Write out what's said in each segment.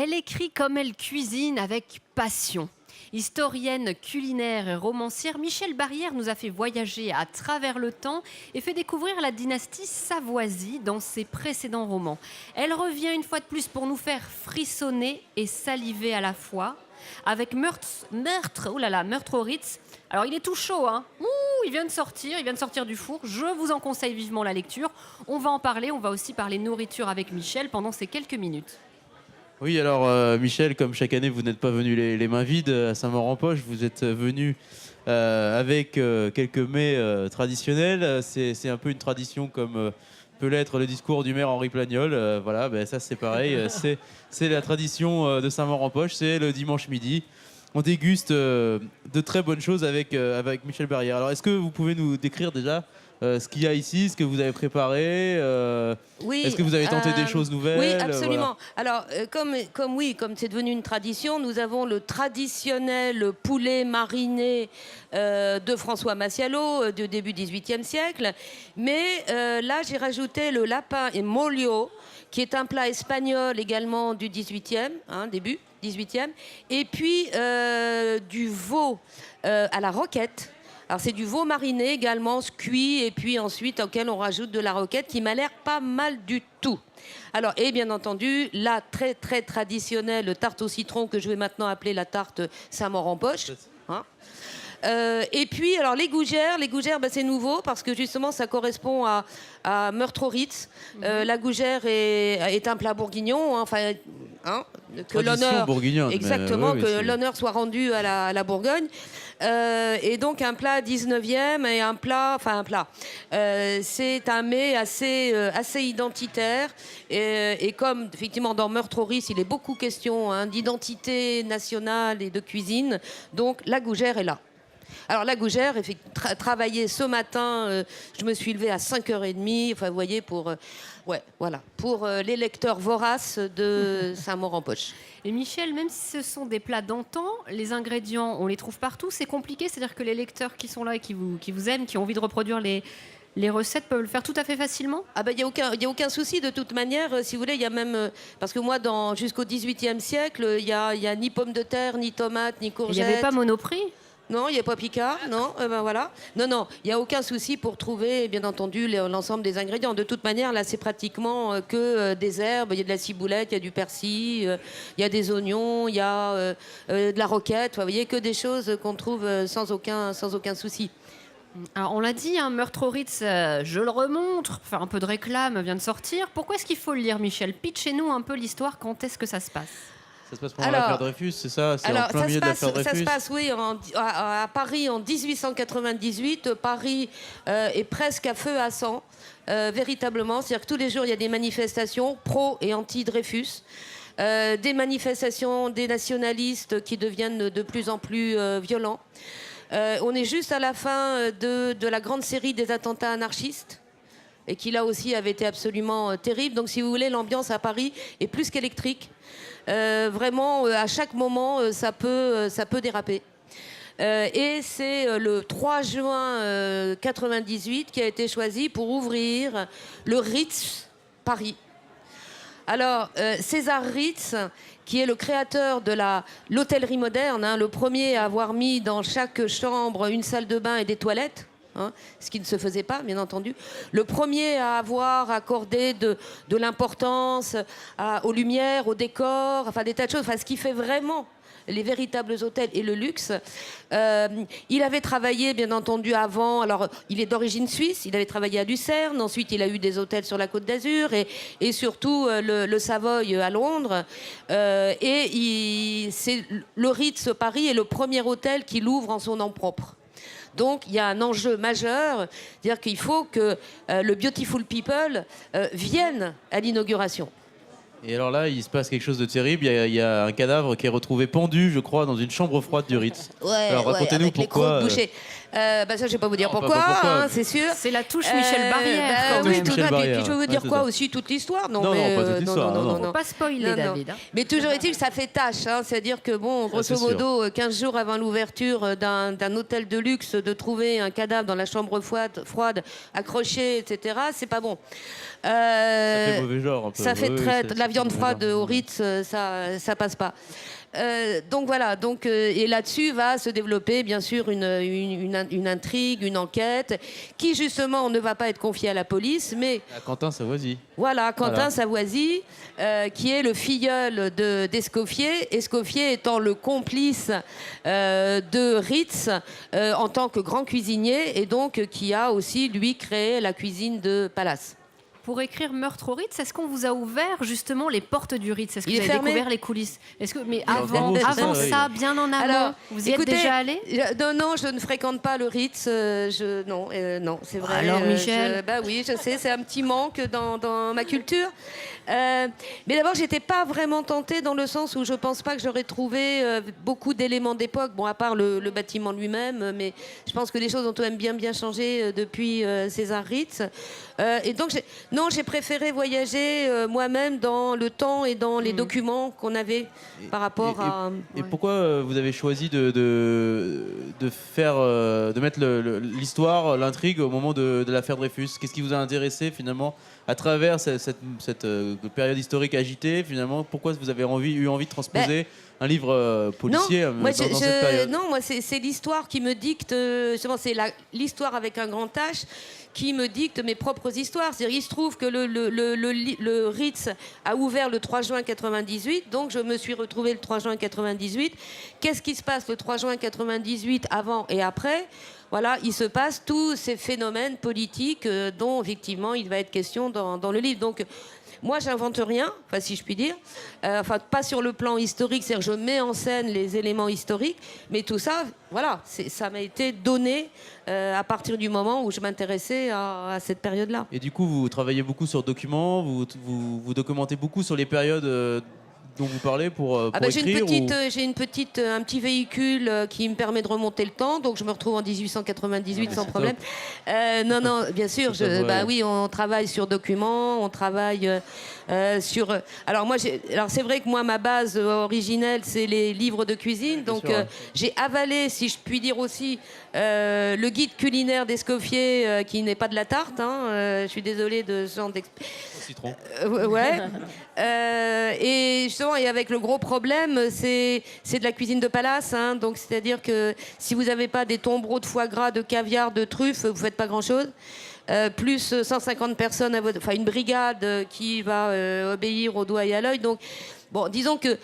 Elle écrit comme elle cuisine avec passion. Historienne culinaire et romancière, Michèle Barrière nous a fait voyager à travers le temps et fait découvrir la dynastie Savoisy dans ses précédents romans. Elle revient une fois de plus pour nous faire frissonner et saliver à la fois avec Meurtre au Ritz. Alors il est tout chaud, hein. Il vient de sortir du four. Je vous en conseille vivement la lecture. On va en parler, on va aussi parler nourriture avec Michèle pendant ces quelques minutes. Oui, alors Michel, comme chaque année, vous n'êtes pas venu les mains vides à Saint-Maur-en-Poche. Vous êtes venu avec quelques mets traditionnels. C'est un peu une tradition comme peut l'être le discours du maire Henri Plagnol. Voilà, ben, ça c'est pareil. C'est la tradition de Saint-Maur-en-Poche. C'est le dimanche midi. On déguste de très bonnes choses avec Michèle Barrière. Alors, est-ce que vous pouvez nous décrire déjà ce qu'il y a ici, ce que vous avez préparé Oui, est-ce que vous avez tenté des choses nouvelles? Oui, absolument. Voilà. Alors, comme c'est devenu une tradition, nous avons le traditionnel poulet mariné de François Massialo du début XVIIIe siècle. Mais là, j'ai rajouté le lapin et molio, qui est un plat espagnol également du XVIIIe, début XVIIIe. Et puis du veau à la roquette. Alors c'est du veau mariné également, cuit, et puis ensuite auquel on rajoute de la roquette qui m'a l'air pas mal du tout. Alors, et bien entendu, la très très traditionnelle tarte au citron que je vais maintenant appeler la tarte Saint-Maur-en-Poche. Et puis, alors les gougères, c'est nouveau parce que justement ça correspond à Meurtre au Ritz. La gougère est un plat bourguignon, que l'honneur, exactement, que l'honneur soit rendu à la Bourgogne. Et donc un plat 19e et c'est un mets assez identitaire. Et comme effectivement dans Meurtre au Ritz, il est beaucoup question d'identité nationale et de cuisine, donc la gougère est là. Alors la gougère, travailler ce matin, je me suis levée à 5h30, vous voyez, pour les lecteurs voraces de Saint-Maur-en-Poche. Et Michel, même si ce sont des plats d'antan, les ingrédients, on les trouve partout, c'est compliqué, c'est-à-dire que les lecteurs qui sont là et qui vous aiment, qui ont envie de reproduire les recettes peuvent le faire tout à fait facilement? Il y a aucun souci de toute manière. Si vous voulez, il y a même... parce que moi, jusqu'au XVIIIe siècle, il y a ni pommes de terre, ni tomates, ni courgettes. Il n'y avait pas Monoprix? Non, il n'y a pas Picard, non, voilà. Non, il n'y a aucun souci pour trouver, bien entendu, l'ensemble des ingrédients. De toute manière, là, c'est pratiquement que des herbes. Il y a de la ciboulette, il y a du persil, il y a des oignons, il y a de la roquette. Vous voyez, que des choses qu'on trouve sans aucun souci. Alors, on l'a dit, Meurtre au Ritz, je le remontre, faire un peu de réclame, vient de sortir. Pourquoi est-ce qu'il faut le lire, Michel? Pitchez-nous un peu l'histoire, quand est-ce que ça se passe? Ça se passe pendant l'affaire Dreyfus, c'est ça? C'est en plein milieu de l'affaire Dreyfus? Ça se passe, oui, à Paris en 1898. Paris est presque à feu à sang, véritablement. C'est-à-dire que tous les jours, il y a des manifestations pro- et anti-Dreyfus. Des manifestations des nationalistes qui deviennent de plus en plus violents. On est juste à la fin de la grande série des attentats anarchistes, et qui là aussi avait été absolument terrible. Donc si vous voulez, l'ambiance à Paris est plus qu'électrique. Vraiment, à chaque moment, ça peut déraper. Et c'est le 3 juin 98 qui a été choisi pour ouvrir le Ritz Paris. Alors, César Ritz, qui est le créateur de l'hôtellerie moderne, le premier à avoir mis dans chaque chambre une salle de bain et des toilettes, ce qui ne se faisait pas, bien entendu. Le premier à avoir accordé de l'importance aux lumières, au décor, des tas de choses, ce qui fait vraiment les véritables hôtels et le luxe. Il avait travaillé, bien entendu, avant. Alors, il est d'origine suisse. Il avait travaillé à Lucerne. Ensuite, il a eu des hôtels sur la Côte d'Azur et surtout le Savoy à Londres. Le Ritz Paris est le premier hôtel qu'il ouvre en son nom propre. Donc, il y a un enjeu majeur, c'est-à-dire qu'il faut que le Beautiful People vienne à l'inauguration. Et alors là, il se passe quelque chose de terrible. Il y a un cadavre qui est retrouvé pendu, je crois, dans une chambre froide du Ritz. Ouais, alors racontez-nous avec pourquoi. Les crocs bouchés. Ça, je vais pas vous dire Non, pourquoi, pas pourquoi. hein, c'est sûr. C'est la touche Michel Barrière. quand Oui, même. tout Michel ça. Barrière, Puis je veux vous dire ouais, quoi c'est ça. aussi, toute l'histoire. Non, pas toute l'histoire, non. Faut pas spoiler, Non, non. David. hein. Mais toujours est-il que ça fait tâche. Hein. C'est-à-dire que, bon, grosso c'est sûr. modo, 15 jours avant l'ouverture d'un hôtel de luxe, de trouver un cadavre dans la chambre froide accroché, etc., c'est pas bon. Ça fait mauvais genre un peu. Ça fait Oui, très... c'est- La c'est viande mauvais froide genre. au Ritz, ça passe pas. Donc voilà, et là-dessus va se développer bien sûr une intrigue, une enquête qui justement ne va pas être confiée à la police, mais Ah, Quentin Savoisy. voilà, Quentin Voilà. Savoisy, qui est le filleul d'Escoffier, Escoffier étant le complice de Ritz en tant que grand cuisinier et donc qui a aussi lui créé la cuisine de Palace. Pour écrire Meurtre au Ritz, est-ce qu'on vous a ouvert justement les portes du Ritz? Est-ce que Il vous est avez fermé. découvert les coulisses? Mais en avant, gros, c'est avant ça, oui. ça, bien en amont, vous y êtes déjà allé? Non, je ne fréquente pas le Ritz. Non, c'est vrai. Alors, Michel Oui, je sais, c'est un petit manque dans ma culture. Mais d'abord, j'étais pas vraiment tentée dans le sens où je pense pas que j'aurais trouvé beaucoup d'éléments d'époque. Bon, à part le bâtiment lui-même, mais je pense que les choses ont quand même bien changé depuis César Ritz. Et donc, j'ai préféré voyager moi-même dans le temps et dans les documents qu'on avait par rapport à. Et pourquoi vous avez choisi de mettre l'histoire, l'intrigue au moment de l'affaire Dreyfus? Qu'est-ce qui vous a intéressé finalement à travers cette période historique agitée? Finalement, pourquoi vous avez eu envie de transposer un livre policier dans cette période? Non, moi, c'est l'histoire qui me dicte. Justement, c'est l'histoire avec un grand H qui me dicte mes propres histoires. C'est-à-dire, il se trouve que le Ritz a ouvert le 3 juin 98, donc je me suis retrouvée le 3 juin 98. Qu'est-ce qui se passe le 3 juin 98 avant et après? Voilà, il se passe tous ces phénomènes politiques dont, effectivement, il va être question dans le livre. Donc, moi, j'invente rien, enfin, si je puis dire. Pas sur le plan historique, c'est-à-dire je mets en scène les éléments historiques, mais tout ça, voilà, ça m'a été donné à partir du moment où je m'intéressais à cette période-là. Et du coup, vous travaillez beaucoup sur documents, vous documentez beaucoup sur les périodes dont vous parlez pour J'ai écrire un petit véhicule qui me permet de remonter le temps, donc je me retrouve en 1898 sans problème. Non, bien sûr, oui, on travaille sur documents, on travaille sur. Alors c'est vrai que moi ma base originelle c'est les livres de cuisine, donc j'ai avalé, si je puis dire aussi, le guide culinaire d'Escoffier qui n'est pas de la tarte. Je suis désolée de ce genre citron. Ouais. Et justement, et avec le gros problème, c'est de la cuisine de Palace. Donc, c'est-à-dire que si vous n'avez pas des tombereaux de foie gras, de caviar, de truffes, vous ne faites pas grand-chose. Plus 150 personnes, une brigade qui va obéir au doigt et à l'œil. Donc, bon, disons que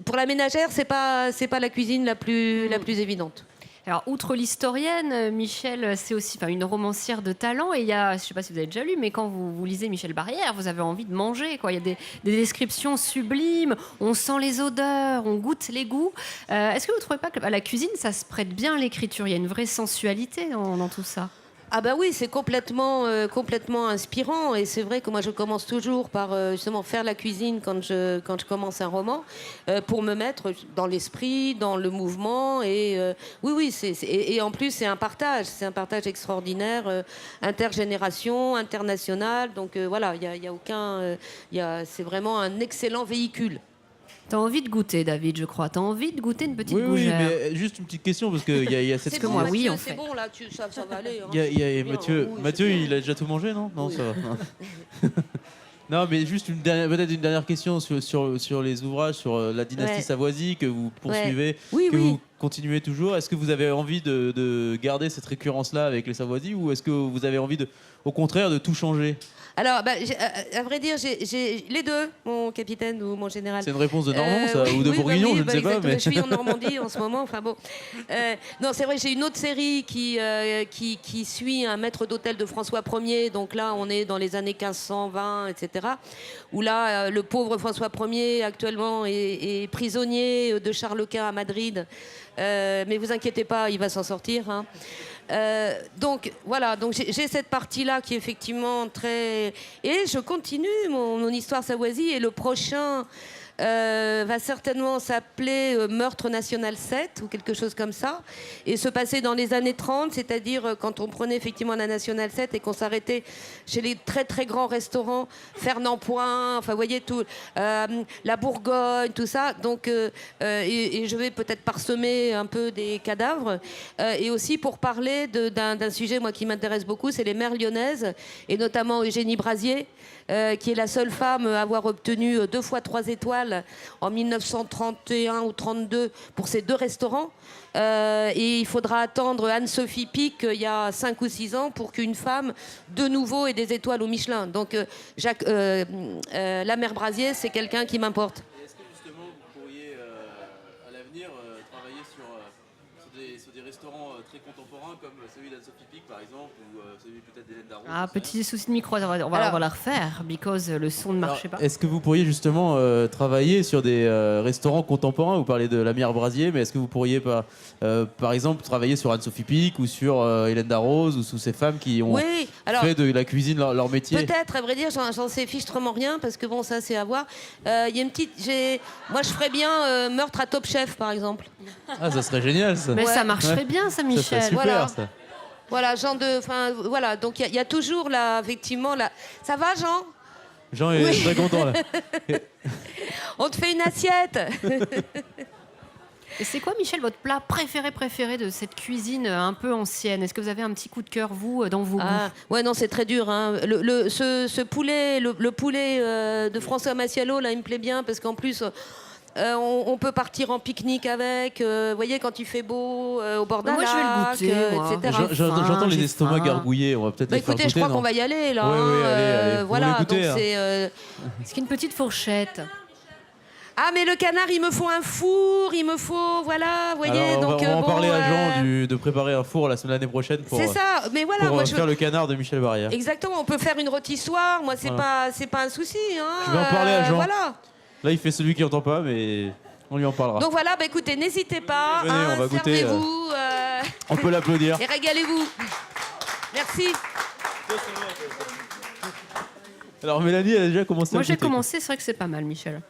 pour la ménagère, c'est pas la cuisine la plus évidente. Alors, outre l'historienne, Michel, c'est aussi une romancière de talent. Et il y a, je ne sais pas si vous avez déjà lu, mais quand vous lisez Michel Barrière, vous avez envie de manger, quoi. Il y a des descriptions sublimes, on sent les odeurs, on goûte les goûts. Est-ce que vous ne trouvez pas que la cuisine, ça se prête bien à l'écriture? Il y a une vraie sensualité dans tout ça. Ah bah oui, c'est complètement inspirant, et c'est vrai que moi je commence toujours par justement faire la cuisine quand je commence un roman pour me mettre dans l'esprit, dans le mouvement, et oui, et en plus c'est un partage extraordinaire, intergénération, international, donc voilà, il y a aucun, c'est vraiment un excellent véhicule. T'as envie de goûter, David, je crois. T'as envie de goûter une petite gougère. Oui, mais juste une petite question, parce qu'il y a cette... C'est que bon, moi, Mathieu, oui, en c'est fait. bon, là, ça va aller. Hein. Il y a Bien, Mathieu, oui, Mathieu c'est bien. il a déjà tout mangé, non? Non, Oui. ça va. Non, mais juste peut-être une dernière question sur les ouvrages, sur la dynastie Savoisy que vous poursuivez, Oui, que oui. vous continuez toujours. Est-ce que vous avez envie de garder cette récurrence-là avec les Savoisy, ou est-ce que vous avez envie, au contraire, de tout changer? Alors, à vrai dire, j'ai les deux, mon capitaine ou mon général. C'est une réponse de Normand, ça, ou de oui, Bourguignon, oui, je ne sais pas. exactement. Mais... Je suis en Normandie en ce moment. Enfin bon. Non, c'est vrai, j'ai une autre série qui suit un maître d'hôtel de François Ier. Donc là, on est dans les années 1520, etc. Où là, le pauvre François Ier actuellement est prisonnier de Charles Quint à Madrid. Mais vous inquiétez pas, il va s'en sortir. Donc voilà, donc j'ai cette partie-là qui est effectivement très... Et je continue mon histoire Savoisy, et le prochain va certainement s'appeler Meurtre National 7 ou quelque chose comme ça, et se passer dans les années 30, c'est-à-dire quand on prenait effectivement la National 7 et qu'on s'arrêtait chez les très très grands restaurants, Fernand Point, enfin vous voyez tout, la Bourgogne, tout ça. Donc, et je vais peut-être parsemer un peu des cadavres, et aussi pour parler d'un sujet moi qui m'intéresse beaucoup, c'est les mères lyonnaises, et notamment Eugénie Brasier, qui est la seule femme à avoir obtenu 2 fois 3 étoiles en 1931 ou 32 pour ces 2 restaurants. Et il faudra attendre Anne-Sophie Pic il y a 5 ou 6 ans pour qu'une femme de nouveau ait des étoiles au Michelin. Donc la mère Brasier, c'est quelqu'un qui m'importe. Et est-ce que justement vous pourriez à l'avenir travailler sur des restaurants très contemporains comme celui d'Anne-Sophie Pic par exemple, ou celui peut-être d'Hélène Darroze? Ah, petit souci de micro, on va la refaire, because le son ne marchait pas. Est-ce que vous pourriez justement travailler sur des restaurants contemporains? Vous parlez de la mère Brasier, mais est-ce que vous pourriez pas, par exemple, travailler sur Anne-Sophie Pic ou sur Hélène Darroze ou sous ces femmes qui ont fait de la cuisine leur métier? Peut-être, à vrai dire, j'en sais fichtrement rien, parce que bon, ça c'est à voir. Il y a une petite, moi je ferais bien Meurtre à Top Chef, par exemple. Ah, ça serait génial ça. Mais ça marcherait bien, ça, Michel. Ça serait super, Voilà. ça. Voilà, genre de, enfin, voilà. Donc il y a toujours là, effectivement, là. Ça va, Jean? Jean est très content là. On te fait une assiette. Et c'est quoi, Michel, votre plat préféré de cette cuisine un peu ancienne? Est-ce que vous avez un petit coup de cœur, vous, dans vos goûts? Ouais, non, c'est très dur. Hein. Ce poulet, le poulet de François Massialo, là, il me plaît bien parce qu'en plus, on peut partir en pique-nique avec. Vous voyez, quand il fait beau, au bord d'un lac, je vais le goûter, moi. etc. J'entends les j'ai estomacs faim. gargouiller. On va peut-être Bah, les faire écoutez, je goûter, crois non? qu'on va y aller, là. Oui, hein. allez. Vous Voilà, voulez goûter, donc hein. c'est... Est-ce qu'une petite fourchette? Ah, mais le canard, il me faut un four, il me faut... Voilà, vous voyez, Alors, donc... on va en bon, parler à Jean de préparer un four l'année prochaine pour, c'est ça, mais voilà, pour moi faire le canard de Michel Barrière. Exactement, on peut faire une rôtissoire, moi c'est pas un souci. Hein. Je vais en parler à Jean. Voilà. Là, il fait celui qui n'entend pas, mais on lui en parlera. Donc voilà, bah, écoutez, n'hésitez pas, Venez, on va goûter, servez-vous On peut l'applaudir. et régalez-vous. Merci. Alors, Mélanie, elle a déjà commencé Moi, à j'ai goûter. commencé, c'est vrai que c'est pas mal, Michel.